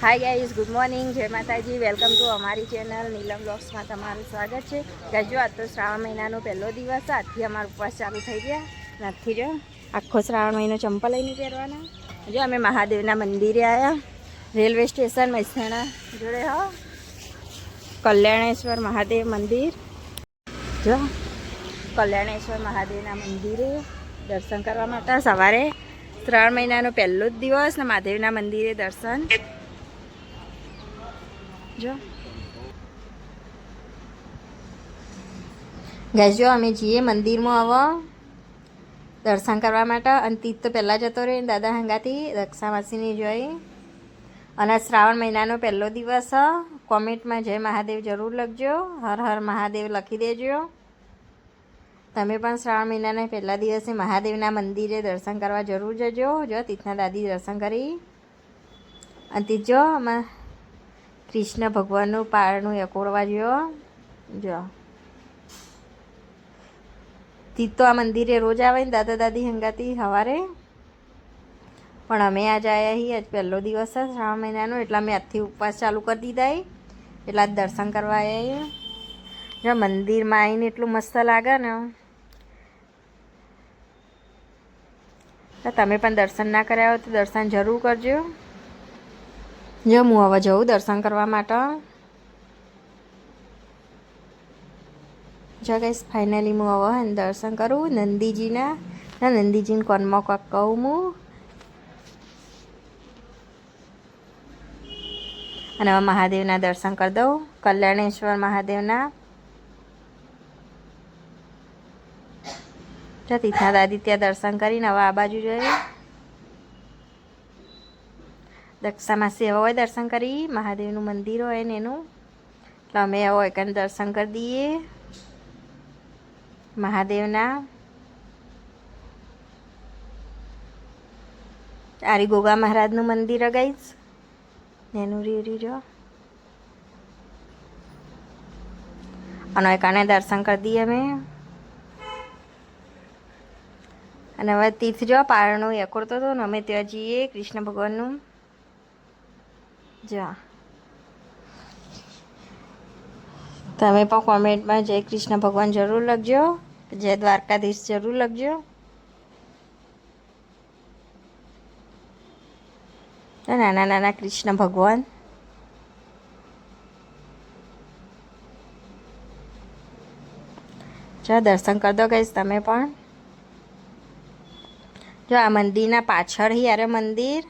Hi guys, good morning, જય માતાજી. Welcome to અમારી ચેનલ નીલમ બ્લોગ્સમાં તમારું સ્વાગત છે. ગાઈઝ, આજ તો શ્રાવણ મહિનાનો પહેલો દિવસ. આજથી અમારા ઉપવાસ ચાલુ થઈ ગયા. નથી જો આખો શ્રાવણ મહિનો ચંપલ લઈને પહેરવાના. જો અમે મહાદેવના મંદિરે આવ્યા, રેલવે સ્ટેશન મહેસાણા જોડે. હો કલ્યાણેશ્વર મહાદેવ મંદિર. જો કલ્યાણેશ્વર મહાદેવના મંદિરે દર્શન કરવા માટે સવારે શ્રાવણ મહિનાનો પહેલો જ દિવસ ને મહાદેવના મંદિરે દર્શન. જો ગાઈસ, જો અમે જઈએ મંદિરમાં હવે દર્શન કરવા માટે. અને તીજ તો પહેલાં જતો રહે દાદા હંગાથી દક્ષા માસીની જોઈ. અને શ્રાવણ મહિનાનો પહેલો દિવસ. કોમેન્ટમાં જય મહાદેવ જરૂર લખજો. હર હર મહાદેવ લખી દેજો. તમે પણ શ્રાવણ મહિનાના પહેલા દિવસે મહાદેવના મંદિરે દર્શન કરવા જરૂર જજો. જો તીજના દાદી દર્શન કરી. અને તીજ જો આમાં કૃષ્ણ ભગવાનનું પારણું એકોડવા જો તીજ તો આ મંદિરે રોજ આવે ને દાદા દાદી હંગાતી સવારે. પણ અમે આજ આવ્યા છીએ, આજ પહેલો દિવસ છે શ્રાવણ મહિનાનો, એટલે અમે આજથી ઉપવાસ ચાલુ કરી દીધા. એટલે આજ દર્શન કરવા આવ્યા. જો મંદિરમાં આવીને એટલું મસ્ત લાગે ને. તો તમે પણ દર્શન ના કર્યા હોય તો દર્શન જરૂર કરજો. જો હું હવે જઉં દર્શન કરવા માટે. જો ગાઈસ, ફાઇનલી હું હવે દર્શન કરું નંદીજીના. નંદીજીને કોનમાં કોક કહું હું. અને હવે મહાદેવના દર્શન કરી દઉં, કલ્યાણેશ્વર મહાદેવના. જો તીથા દાદી ત્યાં દર્શન કરીને હવે આ બાજુ જોઈએ. દક્ષા માસી હવે હોય દર્શન કરી, મહાદેવનું મંદિર હોય ને એનું. એટલે અમે હવે એકાને દર્શન કરી દઈએ મહાદેવના. આરી ગોગા મહારાજનું મંદિર ગાઈસ, એનું રીરી જો. અને એકાને દર્શન કરી દઈએ અમે. અને હવે તીર્થ જો પારણું એકોડતો હતો ને, અમે ત્યાં જઈએ કૃષ્ણ ભગવાનનું. જો તમે પણ કોમેન્ટમાં જય કૃષ્ણ ભગવાન જરૂર લખજો. જય દ્વારકાધીશ જરૂર લખજો. નાના નાના કૃષ્ણ ભગવાન. જો દર્શન કરી દો ગાઈસ તમે પણ. જો આ મંદિરના પાછળ યારે મંદિર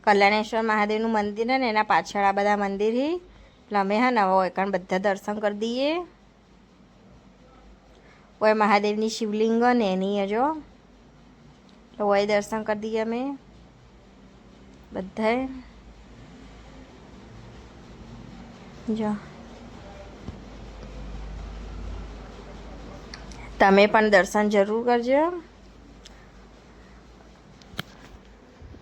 કલ્યાણેશ્વર મહાદેવનું મંદિર ને એના પાછળ આ બધા મંદિર હી. એટલે અમે હા નવા હોય કારણ બધા દર્શન કરી દઈએ. હોય મહાદેવની શિવલિંગ ને એની જો, એટલે હોય દર્શન કરી દઈએ અમે બધાએ. જો તમે પણ દર્શન જરૂર કરજો.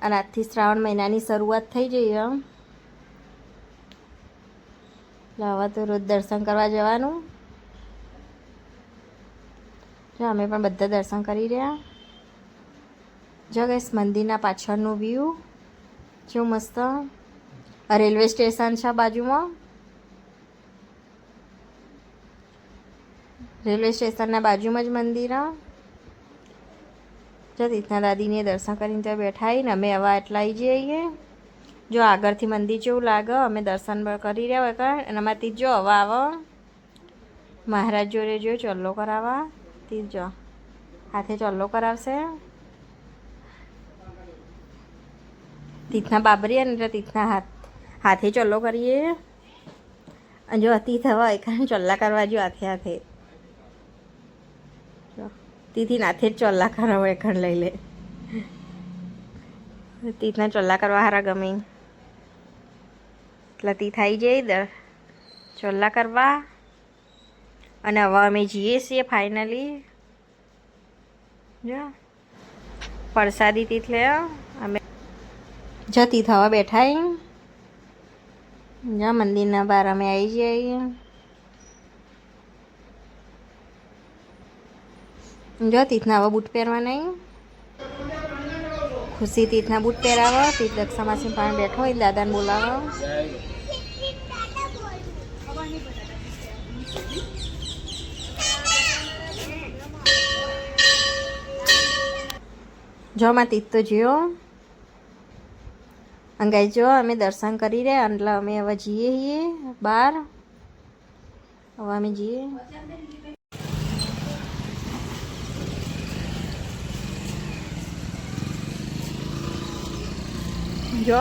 અને આજથી શ્રાવણ મહિનાની શરૂઆત થઈ જઈ. એટલે હવે તો રોજ દર્શન કરવા જવાનું. જો અમે પણ બધા દર્શન કરી રહ્યા. જો ગાઈસ, મંદિરના પાછળનું વ્યૂ જો મસ્ત. રેલવે સ્ટેશન છે બાજુમાં. રેલવે સ્ટેશનના બાજુમાં જ મંદિર. જો તીર્થના દાદીને દર્શન કરીને ત્યાં બેઠા ને અમે હવે એટલા આવી જઈએ. જો આગળથી મંદિર જેવું લાગે. અમે દર્શન કરી રહ્યા હોય કારણ અને એમાંથી જો હવે આવો મહારાજ જોડે જો ચોલ્લો કરાવવા. તીજ જો હાથે ચોલ્લો કરાવશે. તીથના બાબરીએ ને એટલે તીથના હાથે ચોલ્લો કરીએ. અને જો તીથ હવે એકાને ચોલ્લા કરવા જો હાથે હાથે. તીથી નાથે જ ચોલ્લા કરાવો એખણ લઈ લે. તીથના ચોલ્લા કરવા હારા ગમે એટલે તીથ આવી જાય ચોલ્લા કરવા. અને હવે અમે જઈએ છીએ ફાઇનલી. જો પ્રસાદી તીથ લે અમે જો તીથ હવે બેઠા. જો મંદિરના બહાર અમે આવી જઈએ. જો તીથના હવે બૂટ પહેરવા નહીં. ખુશી તીથના બૂટ પહેરાવો. તીથ દક્ષા માસી પાસે બેઠો હોય દાદાને બોલાવો. જો માં તીથ તો જ્યો અંગાઈ જો અમે દર્શન કરી રહ્યા એટલે અમે હવે જઈએ છીએ બહાર. હવે અમે જઈએ જો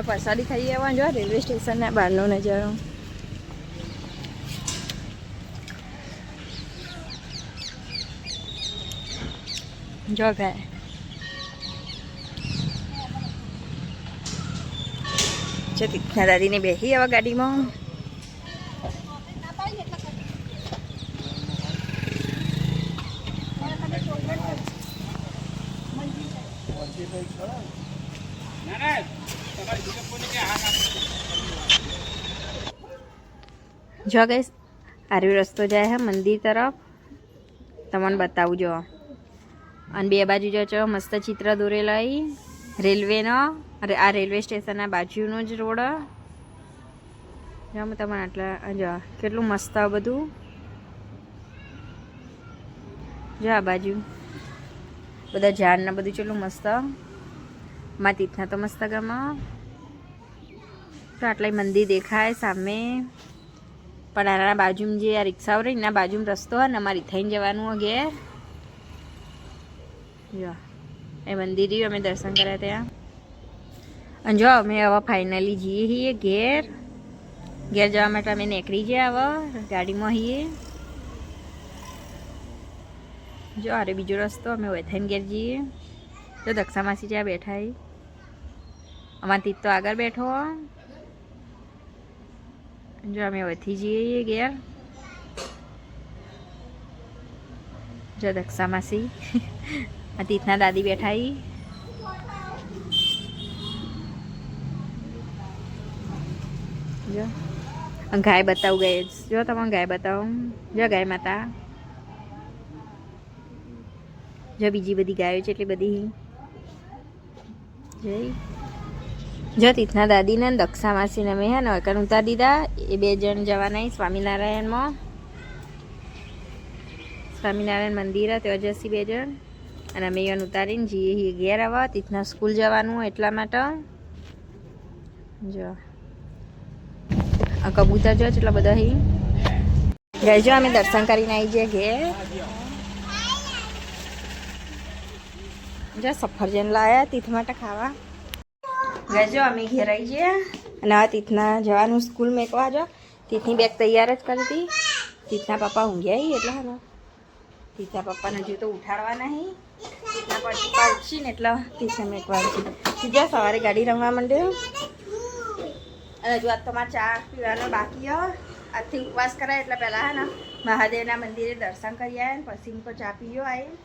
પ્રસાદી ખાઈ આવવા. જો રેલવે સ્ટેશનના બહારનો નજારો. જો ભાઈ છે તીથના દાદીને બેસી આવા ગાડીમાં. જો ગઈશ આર્યો રસ્તો જાય હે મંદિર તરફ. તમને બતાવું જો. અને બે બાજુ જો છો મસ્ત ચિત્ર દોરેલા રેલવેનો. અરે આ રેલવે સ્ટેશનના બાજુનો જ રોડ. જો તમને આટલા જો કેટલું મસ્ત બધું. જો આ બાજુ બધા ઝાડ ને બધું કેટલું મસ્ત. માં તીથના તો મસ્ત ગમે. તો આટલા મંદિર દેખાય સામે. પણ આના બાજુમાં જે આ રિક્ષાઓ રહી એના બાજુમાં રસ્તો હોય ને અમારી થઈને જવાનું હોય ઘેર. જો એ મંદિર અમે દર્શન કર્યા ત્યાં. અને જો અમે હવે ફાઇનલી જઈએ છીએ ઘેર. ઘેર જવા માટે અમે નીકળી ગયા હવે ગાડીમાં છીએ. જો અરે બીજો રસ્તો અમે વૈથાઈને ઘેર જઈએ. જો દક્ષા માસી જ્યાં બેઠા અમારા તીત તો આગળ બેઠો. જો અમે વધી જઈએ ઘેર. જો દક્ષા માસી આ તીથના દાદી બેઠા. જો ગાય બતાવું ગાય. જો તમે ગાય બતાવું. જો ગાય માતા. જો બીજી બધી ગાયો છે એટલી બધી. જઈ જો તીથના દાદીને દક્ષા માસીને અમે હે ને વળકણ ઉતારી દીધા. એ બે જણ જવાના સ્વામિનારાયણમાં. સ્વામિનારાયણ મંદિર ત્યાં જશી બે જણ. અને અમે એને ઉતારીને જઈએ ઘેર આવવા. તીથના સ્કૂલ જવાનું એટલા માટે. જો આ કબૂતર જો એટલા બધા ગઈ. જો અમે દર્શન કરીને આવી જઈએ ઘેર. જો સફરજન લાયા તીથ માટે ખાવા. ગજો અમે ઘેર આવી જઈએ. અને આ તીથના જવાનું સ્કૂલ મેકવા. જો તીથની બેગ તૈયાર જ કરી હતી. તીથના પપ્પા ઊંઘ્યા એટલે હા તીથના પપ્પાને હજુ તો ઉઠાડવા નહીં. તીથના પપ્પા ઉઠશી ને એટલે તીથને મેકવા છે. જો સવારે ગાડી રમવા માંડ્યો. અને હજુ આજ તમારે ચા પીવાનો બાકી હોય. આજથી ઉપવાસ કરાય એટલે પહેલાં હા ને મહાદેવના મંદિરે દર્શન કરી આવ્યા. પછી મૂકો ચા પીયો આવી.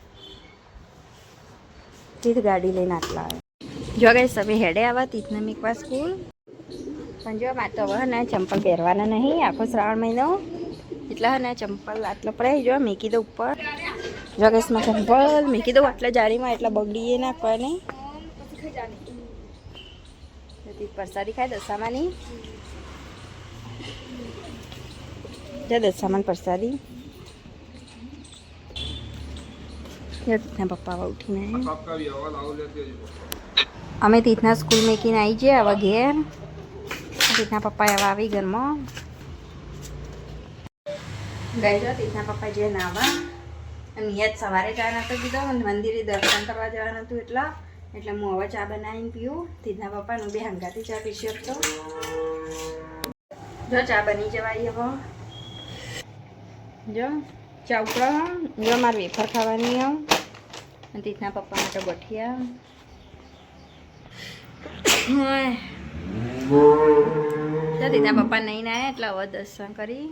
તીથ ગાડી લઈને આટલા આવે. જો ગઈ તમે હેડે આવા તીથને મેકવા સ્કૂલ. પણ જો મારે તો હવે ને ચંપલ પહેરવાના નહીં આખો શ્રાવણ મહિનો. એટલે હા ને ચંપલ આટલો પડે. જો મેકી દો ઉપર. જો ગેસમાં ચંપલ મેકી દઉં આટલા જાળીમાં. એટલે બગડીએ ના કોઈ નહીં. પ્રસાદી ખાય દશામાની. જો દશામાન પ્રસાદી. તીથના પપ્પા ઉઠીને અમે તીથના સ્કૂલ મેકીને આવી જઈએ હવે ઘેર. તીથના પપ્પા હવે આવી ઘરમાં ગઈ. જો તીથના પપ્પા જે નાવા. અને યાદ સવારે ચા નતો કીધો. મંદિરે દર્શન કરવા જવાનું હતું એટલે હું હવે ચા બનાવીને પીવું. તીથના પપ્પાનું બે હંગાથી ચા પીશી શકતો. જો ચા બની જવાય હવે. જો ચા ઉકળો. જો મારે વેફર ખાવાની આવ. અને તીથના પપ્પા માટે ગોઠિયા. જો તીથના પપ્પા નહીં ના એટલે હવે દર્શન કરીને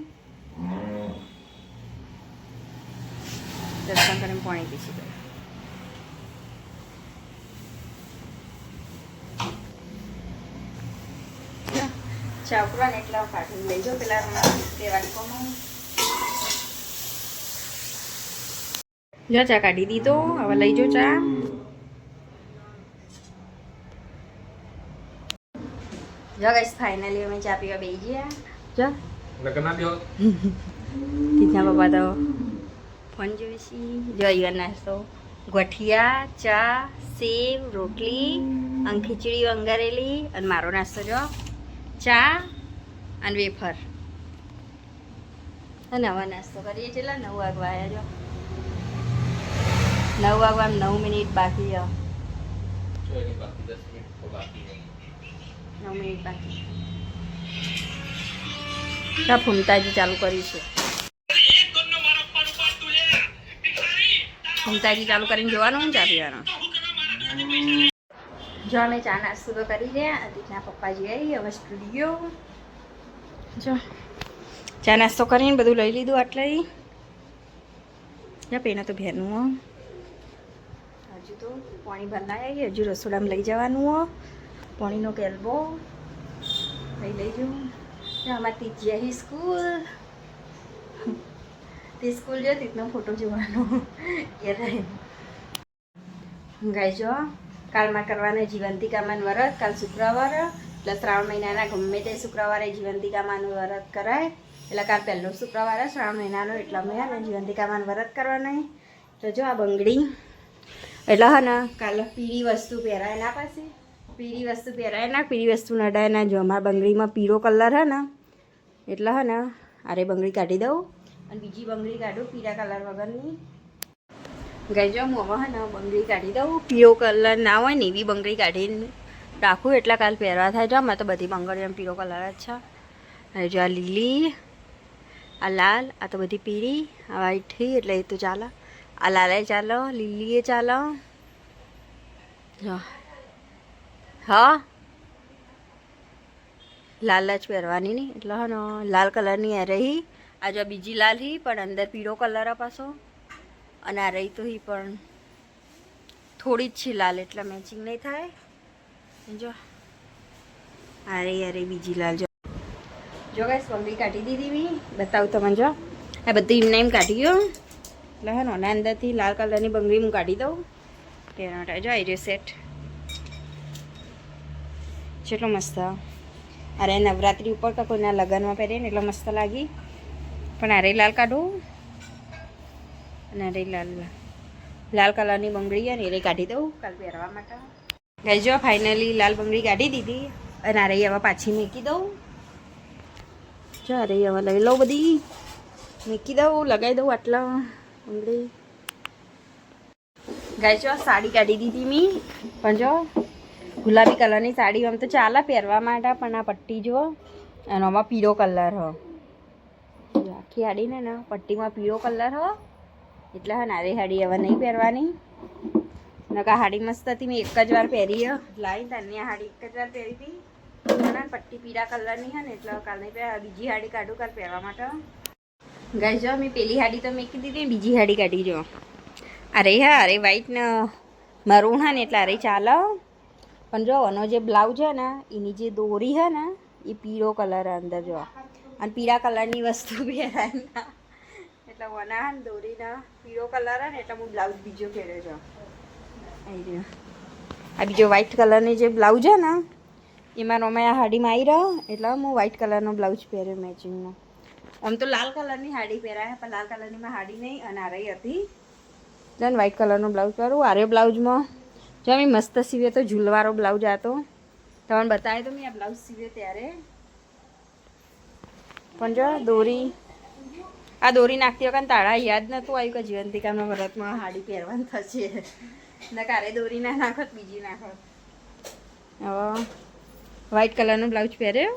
પાણી પીસી ગયું. ચા ઉકળવા ને એટલા કાઢી લઈ જાઓ પેલા વાટકોમાં. જો ચા કાઢી દીધો. હવે લઈ જાઓ ચા. જો ગાઈસ ફાઇનલી અમે ચા પીવા બેસી ગયા. જો લગના દો તીના પપ્પા તો ફોન જોઈ છે. જો અહીંયા નાસ્તો ગઠિયા, ચા, સેવ, રોટલી અને ખીચડી વંગારેલી અને મારો નાસ્તો જો ચા અને વેફર. અને હવે નાસ્તો કરીએ છીએ. 9 વાગવા આવ્યા. જો 9 વાગવા 9 મિનિટ બાકી છે. 9 મિનિટ બાકી. ચા ફૂમતાજી ચાલુ કરી છે. ફૂમતાજી ચાલુ કરીને જોવાનું ચા પીવાનું. જો અમે ચા નાસ્તો તો કરી રહ્યા. અતિથના પપ્પાજી આવી હવે સ્ટુડિયો. જો ચા નાસ્તો કરીને બધું લઈ લીધું. આટલે જા પેના તો ભેરનું હજુ તો પાણી ભરાય. હજુ રસોડામાં લઈ જવાનું. પાણીનો કેલ્બો લઈ જવું. અમારે તીજ્યા સ્કૂલ તે સ્કૂલ જો તીતનો ફોટો જોવાનો એ રહે. ગાય જો કાલમાં કરવાના જીવંતિકામાનું વ્રત. કાલ શુક્રવાર એટલે શ્રાવણ મહિનાના ગમે તે શુક્રવારે જીવંતિકામાનું વ્રત કરાય. એટલે કાલ પહેલો શુક્રવાર શ્રાવણ મહિનાનો એટલે અમે હે ને જીવંતિકામાનું વ્રત કરવાના. તો જો આ બંગડી એટલે હા ને કાલ પીળી વસ્તુ પહેરાય ના પાસે પીળી વસ્તુ પહેરાય ના પીળી વસ્તુ નડાય ના. જો અમારા બંગડીમાં પીળો કલર હે ને એટલે હે ને આરે બંગડી કાઢી દઉં અને બીજી બંગડી કાઢું પીળા કલર વગરની. ગઈ જો હું હવે હે ને બંગડી કાઢી દઉં. પીળો કલર ના હોય ને એવી બંગડી કાઢીને રાખું એટલે કાલ પહેરવા થાય. જો મેં તો બધી બંગડીઓમાં પીળો કલર જ છે. અને જો આ લીલી, આ લાલ, આ તો બધી પીળી, આ વ્હાઈટ થઈ એટલે એ તો ચાલે. આ લાલે ચાલો, લીલી એ ચાલો. જો હા લાલ જ પહેરવાની નહીં એટલે હા ને લાલ કલરની આ રહી. આ જો બીજી લાલ હી પણ અંદર પીળો કલર પાછો. અને આ રહી તો હી પણ થોડી જ છે લાલ એટલે મેચિંગ નહીં થાય. જો અરે બીજી લાલ જો ગાઈસ બંગડી કાઢી દીધી મેં. બતાવું તમને. જો આ બધી એમને એમ કાઢી ગયો એટલે હા ને અંદરથી લાલ કલરની બંગડી હું કાઢી દઉં તેના માટે. જો આવી રહ્યો સેટ કેટલો મસ્ત. અરે નવરાત્રી ઉપર તો કોઈના લગ્નમાં પહેરે ને એટલે મસ્ત લાગી. પણ અરે લાલ કાઢું અને અરે લાલ કલરની બંગડી છે ને એ કાઢી દઉં કાલ પહેરવા માટે. ગઈ જો ફાઇનલી લાલ બંગડી કાઢી દીધી અને અરે હવે પાછી મૂકી દઉં. જો અરે હવે લઈ લઉં બધી મૂકી દઉં લગાવી દઉં આટલા બંગડી. ગઈ જો સાડી કાઢી દીધી મેં. પણ જો ગુલાબી કલરની સાડી આમ તો ચાલે પહેરવા માટે પણ આ પટ્ટી જુઓ અને આમાં પીળો કલર હો. આખી સાડીને ને પટ્ટીમાં પીળો કલર હો એટલે હા નારી સાડી હવે નહીં પહેરવાની. નકા સાડી મસ્ત હતી. મેં એક જ વાર પહેરી લાવી તને આ સાડી એક જ વાર પહેરી હતી. પટ્ટી પીળા કલરની છે ને એટલે કાલ નહીં પહેર. બીજી સાડી કાઢું કાલ પહેરવા માટે. ગઈ જો મેં પેલી સાડી તો મૂકી દીધી. બીજી સાડી કાઢી જો અરે હા અરે વ્હાઈટ ને મરૂન હા ને એટલે અરે ચાલો. પણ જો એનો જે બ્લાઉઝ છે ને એની જે દોરી છે ને એ પીળો કલર અંદર જો અને પીળા કલરની વસ્તુ પહેરાય ના એટલે વના ને દોરીના પીળો કલર ને એટલે હું બ્લાઉઝ બીજો પહેર્યો છો. આ બીજો વ્હાઈટ કલરની જે બ્લાઉઝ છે ને એમાં અમે આ સાડીમાં આવી રહ્યો એટલે હું વ્હાઈટ કલરનો બ્લાઉઝ પહેર્યો મેચિંગનો. આમ તો લાલ કલરની સાડી પહેરાય પણ લાલ કલરનીમાં સાડી નહીં અને આરઈ હતી એટલે વ્હાઈટ કલરનો બ્લાઉઝ પહેરું. આરે બ્લાઉઝમાં જો મેં મસ્ત સીવે તો ઝૂલવાળો બ્લાઉઝ હતો તમને બતાવે તો મેં આ બ્લાઉઝ સીવે ત્યારે. પણ જો દોરી આ દોરી નાખતી વખત તાળા યાદ નહોતું આવ્યું કે જીવંતિકાના વ્રતમાં સાડી પહેરવાનું થશે. ને કારે દોરી ના નાખત બીજી નાખત. હવે વ્હાઈટ કલરનો બ્લાઉઝ પહેર્યો